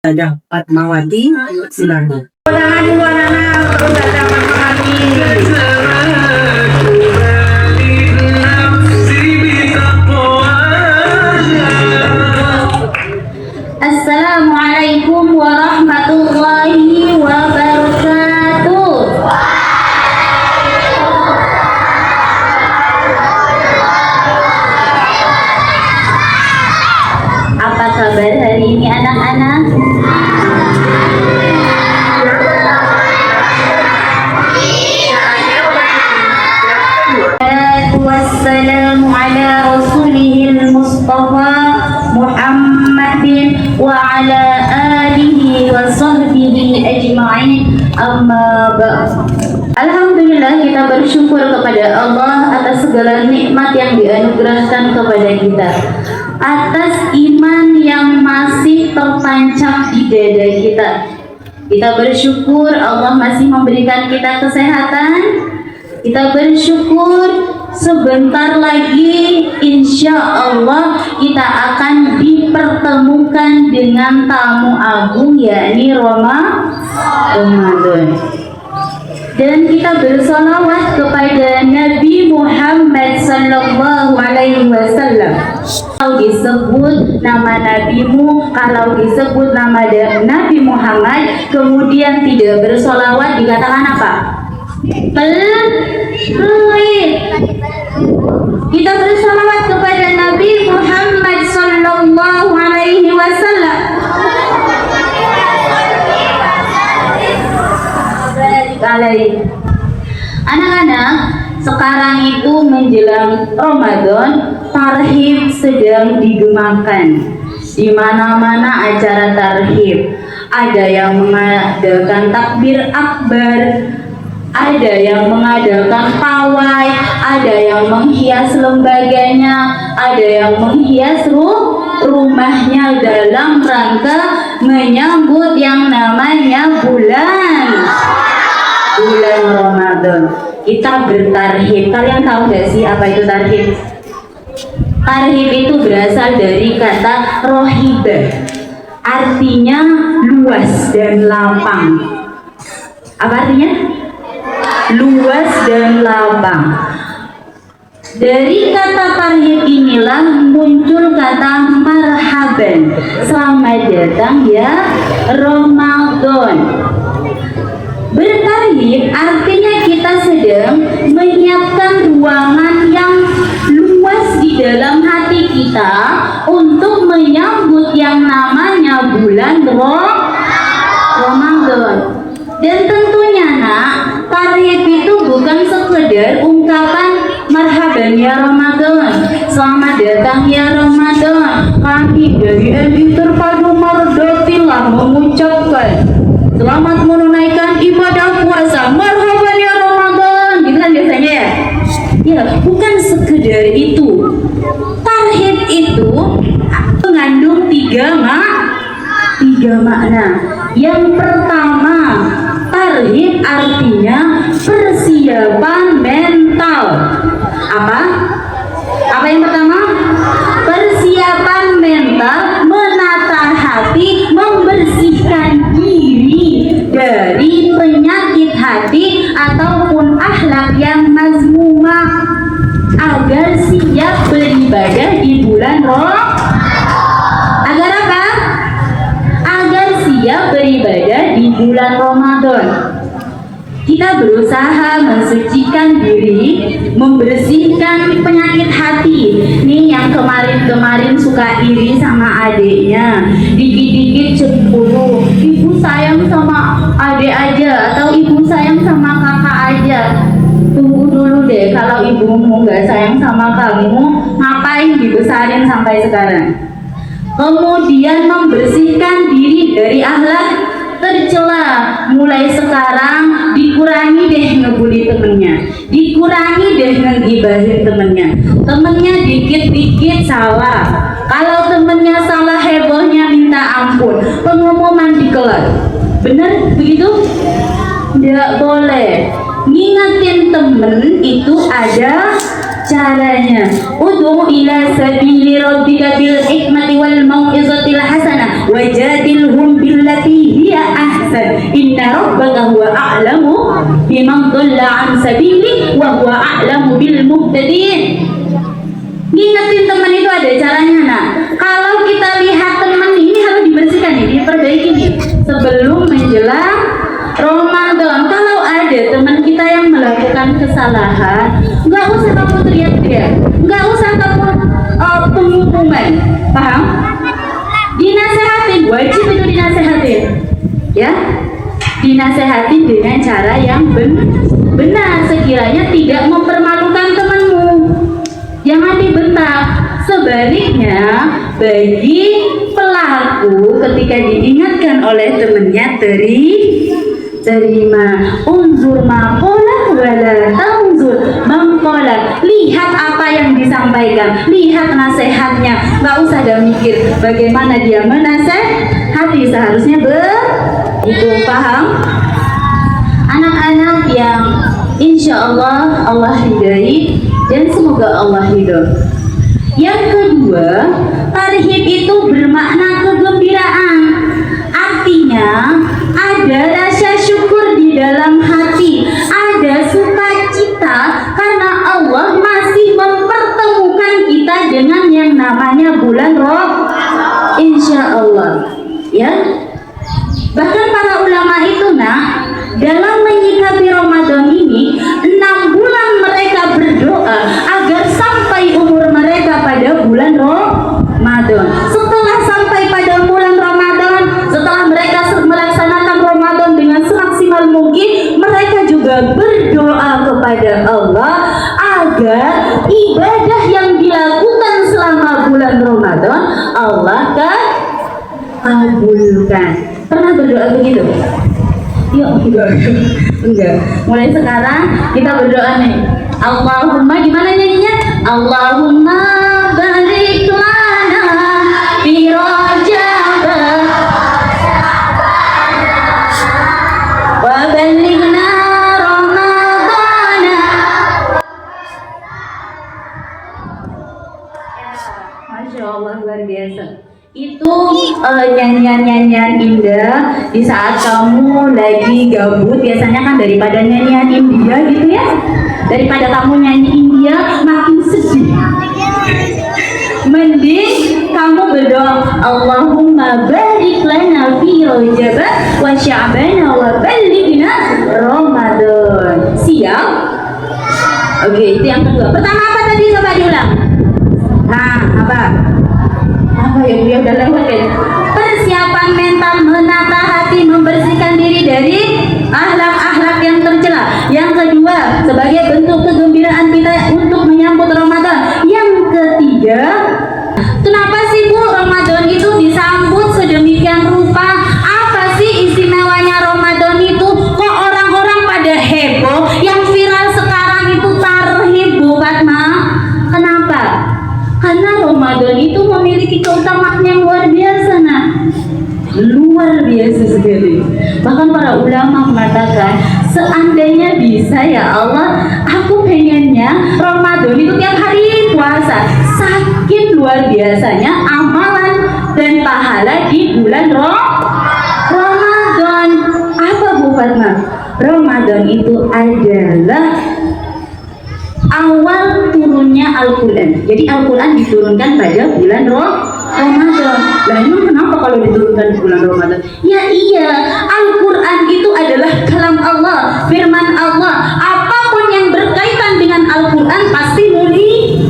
Ada Fatmawati, silakan. Assalamualaikum warahmatullahi wabarakatuh. Apa kabar hari ini anak-anak? Wassalamu ala rasulihil mustafa Muhammadin wa ala alihi wa sahbihi ajma'in, amma ba'd. Alhamdulillah, kita bersyukur kepada Allah atas segala nikmat yang dianugerahkan kepada kita, atas iman yang masih tertancap di dada kita. Kita bersyukur Allah masih memberikan kita kesehatan. Kita bersyukur sebentar lagi insya Allah kita akan dipertemukan dengan tamu agung, yakni Ramadan. Dan kita bersolawat kepada Nabi Muhammad sallallahu alaihi wasallam. Kalau disebut nama nabimu, kalau disebut nama Nabi Muhammad, kemudian tidak bersolawat, dikatakan apa? Pelit. Kita bersolawat kepada Nabi Muhammad sallallahu alaihi wasallam. Anak-anak, sekarang itu menjelang Ramadan, tarhib sedang digemakan. Di mana-mana acara tarhib. Ada yang mengadakan takbir akbar, ada yang mengadakan pawai, ada yang menghias lembaganya, ada yang menghias rumahnya dalam rangka menyambut yang namanya bulan Ramadan. Kita bertarhib. Kalian tahu gak sih apa itu tarhib? Tarhib itu berasal dari kata rohibah, artinya luas dan lapang. Apa artinya? Luas dan lapang. Dari kata tarhib inilah muncul kata marhaban, selamat datang ya Ramadan. Bertarhib artinya kita sedang menyiapkan ruangan yang luas di dalam hati kita untuk menyambut yang namanya bulan Ramadan. Dan tentunya nak, tarhib itu bukan sekedar ungkapan marhaban ya Ramadan, selamat datang ya Ramadan. Kami dari MI Terpadu Mardotilah mengucapkan selamat menunaikan ibadah puasa, marhaban ya Ramadan, gitu kan biasanya ya. Ya, bukan sekedar itu. Tarhib itu mengandung tiga makna. Yang pertama, tarhib artinya persiapan mental. Apa yang pertama? Persiapan mental, menata hati, membersihkan diri dari penyakit hati ataupun akhlak yang mazmumah agar siap beribadah di bulan Agar apa? Agar siap beribadah di bulan Ramadan. Kita berusaha mensucikan diri, membersihkan penyakit hati. Nih yang kemarin suka iri sama adiknya, dikit-dikit cemburu. Ibu sayang sama adik aja, atau ibu sayang sama kakak aja. Tunggu dulu deh, kalau ibumu nggak sayang sama kamu, ngapain dibesarin sampai sekarang? Kemudian membersihkan diri dari akhlak tercela. Mulai sekarang dikurangi deh ngebully temennya, dikurangi deh ngegibahin temennya. Temennya dikit-dikit salah, kalau temennya salah hebohnya minta ampun, pengumuman di kelas. Bener begitu? Tidak boleh. Ngingetin temen itu ada caranya. Ud'u ila sabili rabbika bil hikmati wal mau'izatil hasanah wajadilhum bil huwa a'lamu biman dhalla an sabili wa huwa a'lamu bil muhtadin. Ngingetin teman itu ada caranya, nak. Kalau kita lihat teman ini harus dibersihkan nih, diperbaiki nih sebelum menjelang Ramadan. Kalau ada teman kita yang melakukan kesalahan, nggak usah kamu teriak-teriak, nggak usah kamu penghukuman, paham? Dinasehatin, wajib itu dinasehatin, ya. Dinasehatin dengan cara yang benar, sekiranya tidak mempermalukan temanmu. Jangan dibentak. Sebaliknya, bagi pelaku ketika diingatkan oleh temannya terima. Unzur maqala wala tanzur maqala. Lihat apa yang disampaikan, lihat nasihatnya. Nggak usah ada mikir bagaimana dia menasehati, seharusnya itu, paham? Anak-anak yang insya Allah hidayah dan semoga Allah ridho. Yang kedua, tarhib itu bermakna kegembiraan. Artinya ada rasa syukur di dalam hati, ada sukacita karena Allah masih mempertemukan kita dengan yang namanya bulan Ramadan. Insya Allah, ya. Bahkan para ulama itu, nak, dalam menyikapi Ramadan ini 6 bulan mereka berdoa agar sampai umur mereka pada bulan Ramadan. Setelah sampai pada bulan Ramadan, setelah mereka melaksanakan Ramadan dengan semaksimal mungkin, mereka juga berdoa kepada Allah agar ibadah yang dilakukan selama bulan Ramadan Allah kabulkan. Pernah berdoa begitu? Yuk, enggak. Mulai sekarang kita berdoa nih. Allahumma, gimana nyanyinya? Allahumma barik lana fi Rajab wa balighna Ramadan. Masya Allah, luar biasa. Itu nyanyian-nyanyian indah di saat kamu lagi gabut. Biasanya kan daripada nyanyian India gitu ya, daripada kamu nyanyi India makin sedih, mending kamu berdoa Allahumma barik lana fi Rajab wa Sya'ban wa balighna Ramadan. Siap? Oke, itu yang kedua. Pertama apa tadi, coba diulang. Nah, apa yang dia udah lewat ya? Persiapan mental, menata hati, membersihkan diri dari akhlak-akhlak yang tercela. Yang kedua, sebagai bentuk kegembiraan kita untuk menyambut Ramadan. Yang ketiga, kenapa sih Bu Ramadan itu disambut sedemikian rupa? Apa sih istimewanya Ramadan itu? Kok orang-orang pada heboh? Yang viral sekarang itu tarhib, Bu Fatma. Kenapa? Karena Ramadan itu memiliki keutamaan yang luar biasa, nak. Luar biasa sekali. Bahkan para ulama mengatakan, seandainya bisa ya Allah, aku pengennya Ramadan itu tiap hari puasa. Saking luar biasanya amalan dan pahala di bulan Ramadan. Apa Bu Fatma? Ramadan itu adalah awal turunnya Al-Quran. Jadi Al-Quran diturunkan pada bulan Ramadan. Lah emang kenapa kalau diturunkan di bulan Ramadan? Ya iya, Al-Quran itu adalah kalam Allah, firman Allah. Apapun yang berkaitan dengan Al-Quran pasti mulia.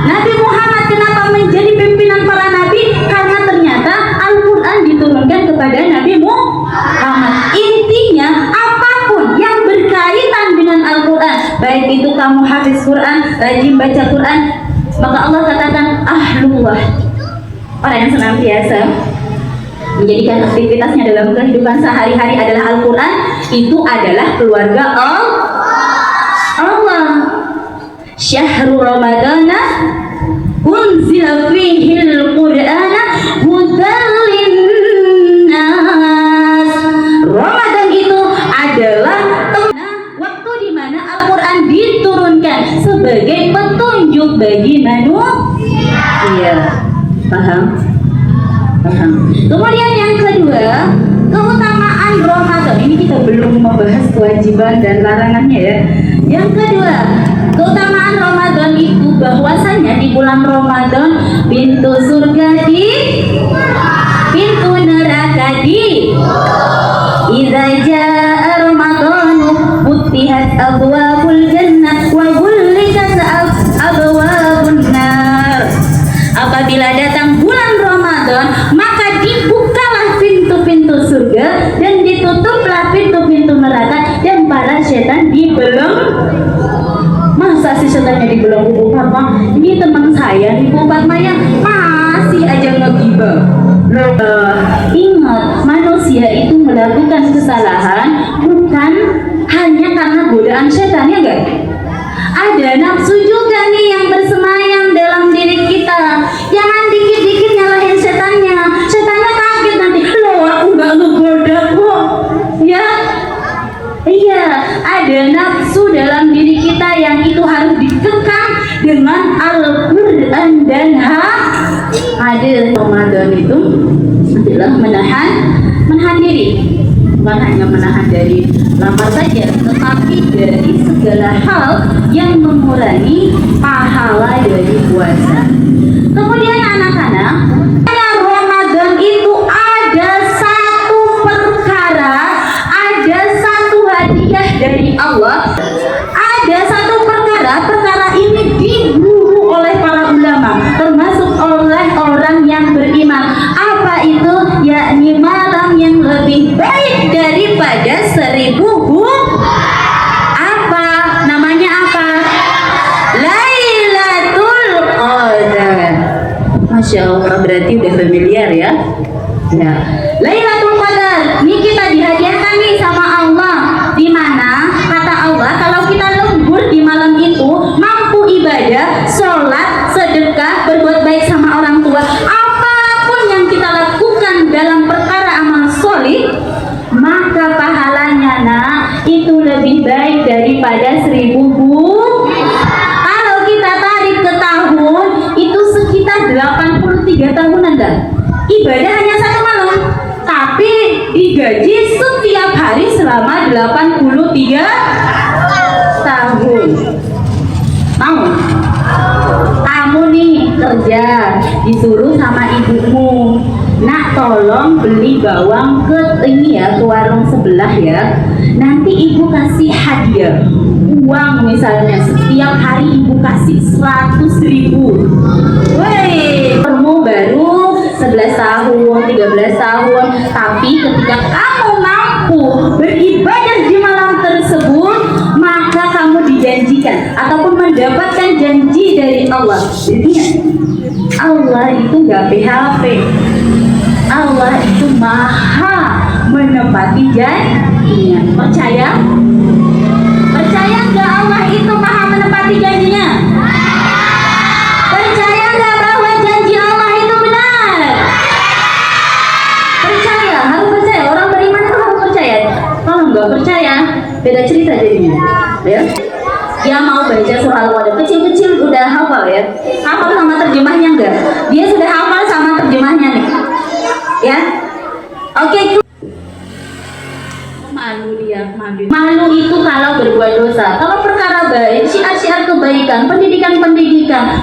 Nabi Muhammad kenapa menjadi pimpinan para nabi? Karena ternyata Al-Quran diturunkan kepada Nabi Muhammad. Intinya apapun yang berkaitan dengan Al-Quran, baik itu kamu hafiz Quran, rajin baca Quran, maka Allah katakan ahlullah, orang yang senantiasa menjadikan aktivitasnya dalam kehidupan sehari-hari adalah Al-Quran, itu adalah keluarga Allah. Syahrul Ramadana unzila fihil Qur'ana hudan linnas. Ramadan itu adalah waktu di mana Al-Quran diturunkan sebagai petunjuk bagi manusia. Paham? Kemudian yang kedua, keutamaan Ramadan Ramadan ini kita belum membahas kewajiban dan larangannya ya. Yang kedua, keutamaan Ramadan itu bahwasanya di bulan Ramadan pintu surga di, pintu neraka di. Idza jaa Ramadanu futihat abwabul jannah wa ghulliqat abwabun nar. Apabila datang bulan Ramadan, maka dibukalah pintu-pintu surga dan ditutuplah pintu-pintu neraka dan para setan dibelenggu. Masa sih setannya dibelenggu Bu Fatma? Ini teman saya di Bu Fatma yang masih aja ngegibah. Ingat, manusia itu melakukan kesalahan bukan hanya karena godaan setan, ya enggak? Ada nafsu juga nih yang bersemayam dalam diri kita. Jangan dikit-dikit nyalahin setannya. Setannya kaget nanti, loh aku nggak ngegoda kok. Ya, iya, ada nafsu dalam diri kita yang itu harus dikekang dengan Al-Quran dan hadis. Ramadan itu adalah menahan diri. Bukan hanya menahan dari lapar saja, tetapi dari segala hal yang mengurangi pahala dari puasa. Kemudian anak-anak, Ramadan itu ada satu perkara, ada satu hadiah dari Allah. Ada satu perkara ini diburu oleh para ulama, termasuk oleh orang yang beriman. Apa itu? Yakni malam yang lebih baik daripada 1000 apa? Namanya apa? Lailatul Qadar. Masya Allah, berarti udah familiar ya. Ya, Lailatul Qadar. Ini kita dihadiahkan nih sama Allah. Di mana kata Allah, kalau kita lembur di malam itu, mampu ibadah, sholat, sedekah, berbuat baik sama orang tua, apapun yang kita lakukan dalam perkara amal solih, maka pahalanya itu lebih baik daripada 1000 Kalau kita tarik ke tahun, itu sekitar 83 tahunan dah. Ibadah hanya satu malam, tapi digaji setiap hari selama 83 tahun. Mau? Kamu nih kerja, disuruh sama ibumu, nak tolong beli bawang ke ini ya, ke warung sebelah ya. Nanti ibu kasih hadiah uang, misalnya setiap hari ibu kasih 100.000. Woi, kamu baru 11 tahun, 13 tahun, tapi ketika kamu mampu beribadah di malam tersebut, maka kamu dijanjikan ataupun mendapatkan janji dari Allah. Jadi Allah itu gak PHP. Allah itu maha menepati janjinya. Percaya? Percaya nggak Allah itu maha menepati janjinya? Percaya nggak bahwa janji Allah itu benar? Percaya, harus percaya. Orang beriman itu harus percaya. Kalau nggak percaya, beda cerita jadinya. Ya? Dia mau baca surah Al-Qadar, kecil-kecil udah hafal ya. Hafal sama terjemahnya enggak? Dia sudah hafal sama terjemahnya nih. Ya, oke. Malu dia, malu. Malu itu kalau berbuat dosa. Kalau perkara baik, syiar-syiar kebaikan, pendidikan,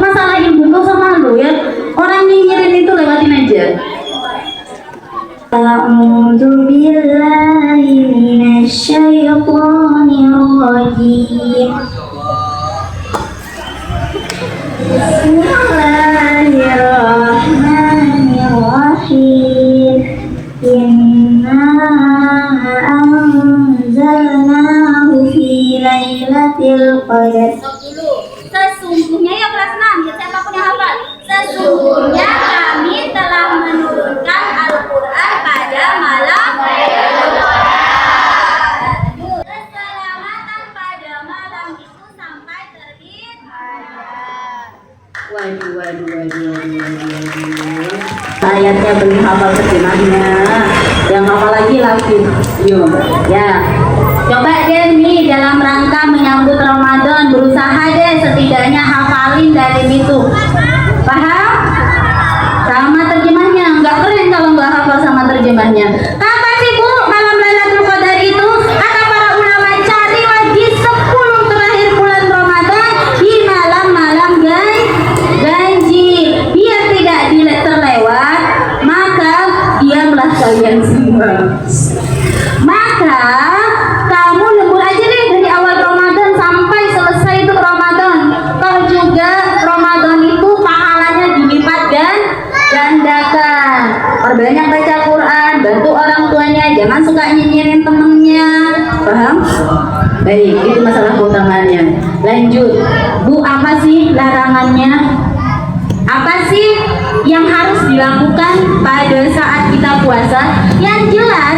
masalah ilmu, gak usah malu ya. Orang nyinyirin itu lewatin aja. A'udzu billahi minasyaitonir rajim. Bismillahirrahmanirrahim. Inna anzalnahu fi lailatul qadar. Sesungguhnya ya kelas 6, ya siapapun yang hafal. Sesungguhnya kami telah menurunkan Al-Qur'an pada malam Lailatul Qadar. Keselamatan pada malam itu sampai terbit. Waduh. Ayatnya belum hafal terjemahnya. Yang hafal lagi. Yuk, ya. Coba deh nih dalam rangka menyambut Ramadan, berusaha deh setidaknya hafalin dari itu. Paham? Sama terjemahnya. Nggak keren kalau nggak hafal sama terjemahnya. Kapan sih Bu malam Lailatul Qadar Baik, itu masalah keutamaannya. Lanjut, Bu, apa sih larangannya? Apa sih yang harus dilakukan pada saat kita puasa? Yang jelas